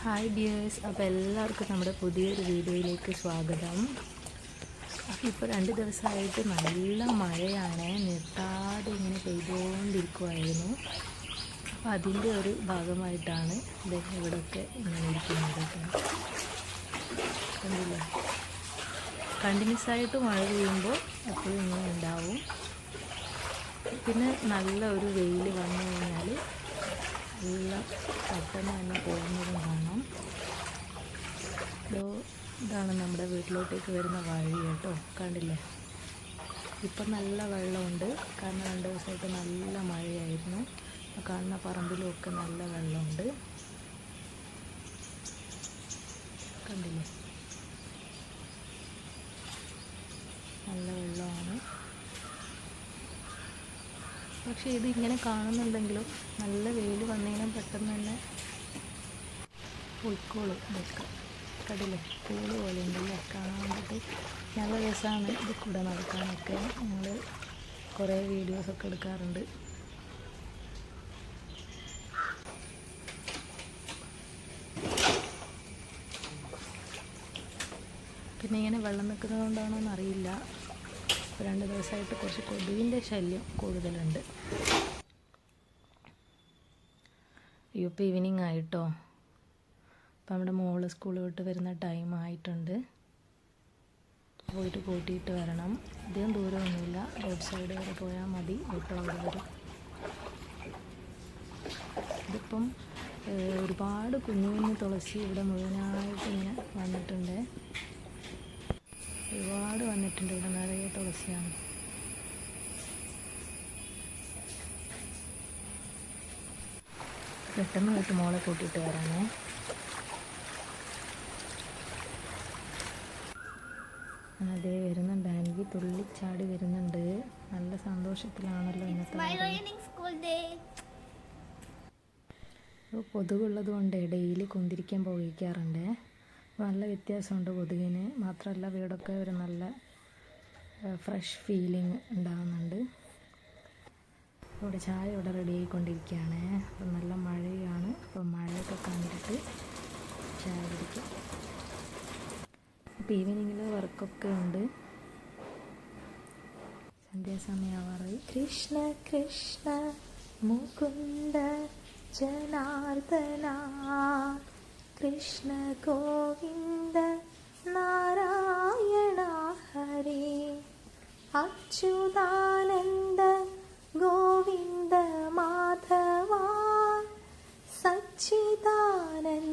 Hi dears, അപ്പോൾ എല്ലാവർക്കും നമ്മുടെ പുതിയൊരു വീഡിയോയിലേക്ക് സ്വാഗതം. അപ്പോൾ ഇപ്പോൾ 2 ദിവസമായിട്ട് നല്ല മഴയാണ്, നിർത്താതെ ഇങ്ങനെ പെയ്തുകൊണ്ടിരിക്കുമായിരുന്നു. അപ്പോൾ അതിൻ്റെ ഒരു ഭാഗമായിട്ടാണ് ഇവിടെയൊക്കെ ഇങ്ങനെ ഇരിക്കുന്നത്. കണ്ടില്ലേ, കണ്ടിന്യൂസ് ആയിട്ട് മഴ പെയ്യുമ്പോൾ എപ്പോഴും ഇങ്ങനെ ഉണ്ടാവും. പിന്നെ നല്ല ഒരു വെയിൽ വന്നു കഴിഞ്ഞാൽ എല്ലാം പെട്ടെന്ന് തന്നെ പോകുന്നതും കാണാം. ഇതാണ് നമ്മുടെ വീട്ടിലോട്ടേക്ക് വരുന്ന വഴി കേട്ടോ. കണ്ടില്ലേ, ഇപ്പം നല്ല വെള്ളമുണ്ട്, കാരണം 2 ദിവസമായിട്ട് നല്ല മഴയായിരുന്നു. കാണുന്ന പറമ്പിലുമൊക്കെ നല്ല വെള്ളമുണ്ട്. കണ്ടില്ലേ, നല്ല വെള്ളമാണ്. പക്ഷേ ഇത് ഇങ്ങനെ കാണുന്നുണ്ടെങ്കിലും നല്ല വെയിൽ വന്നതിനും പെട്ടെന്ന് തന്നെ പൊയ്ക്കോളും. ഇതൊക്കെ കണ്ടില്ലേ, പൂള് പോലെ ഉണ്ടല്ലേ, കാണാൻ വേണ്ടിയിട്ട് നല്ല രസമാണ്. ഇത് കൂടെ നടക്കാനൊക്കെ ഞങ്ങൾ കുറേ വീഡിയോസൊക്കെ എടുക്കാറുണ്ട്. പിന്നെ ഇങ്ങനെ വെള്ളം നിൽക്കുന്നത് കൊണ്ടാണോ എന്നറിയില്ല, 2 ദിവസമായിട്ട് കുറച്ച് കൊതുകിൻ്റെ ശല്യം കൂടുതലുണ്ട്. ഇപ്പോൾ ഈവനിങ് ആയിട്ടോ. അപ്പോൾ നമ്മുടെ മോള് സ്കൂൾ വിട്ട് വരുന്ന ടൈം ആയിട്ടുണ്ട്. പോയിട്ട് കൂട്ടിയിട്ട് വരണം. അധികം ദൂരമൊന്നുമില്ല, റോഡ് സൈഡ് വരെ പോയാൽ മതി, ഓട്ടോ അവിടെ വരും. ഇതിപ്പം ഒരുപാട് കുഞ്ഞു കുഞ്ഞു തുളസി ഇവിടെ മുഴുവനായിട്ട് ഇങ്ങനെ വന്നിട്ടുണ്ട്. ഒരുപാട് വന്നിട്ടുണ്ട്, ഇവിടെ നിറയെ തുളസിയാണ്. പെട്ടെന്ന് പോയിട്ട് മോളെ കൂട്ടിയിട്ട് വരാനേ. അതേ വരുന്നുണ്ട്, ആൻറ്റി തുള്ളിച്ചാടി വരുന്നുണ്ട്. നല്ല സന്തോഷത്തിലാണല്ലോ ഇന്നത്തെ. കൊതുകുള്ളത് കൊണ്ട് ഡെയിലി കുന്തിരിക്കാൻ പോയിക്കാറുണ്ട്. നല്ല വ്യത്യാസമുണ്ട് കൊതുകിന്. മാത്രമല്ല വീടൊക്കെ ഒരു നല്ല ഫ്രഷ് ഫീലിംഗ് ഉണ്ടാകുന്നുണ്ട്. ഇവിടെ ചായ ഇവിടെ റെഡി ആയിക്കൊണ്ടിരിക്കുകയാണ്. അപ്പം നല്ല മഴയാണ്. അപ്പം മഴയൊക്കെ കണ്ടിട്ട് ചായ കുടിക്കും. അപ്പോൾ ഈവനിങ്ങിൽ വർക്കൊക്കെ ഉണ്ട്. സന്ധ്യാസമയമാവാറായി. കൃഷ്ണ കൃഷ്ണ മുകുന്ദ ജനാർദ്ദന കൃഷ്ണ ഗോവിന്ദ നാരായണ ഹരേ അച്യുതാനന്ദ ഗോവിന്ദ മാധവ സച്ചിദാനന്ദ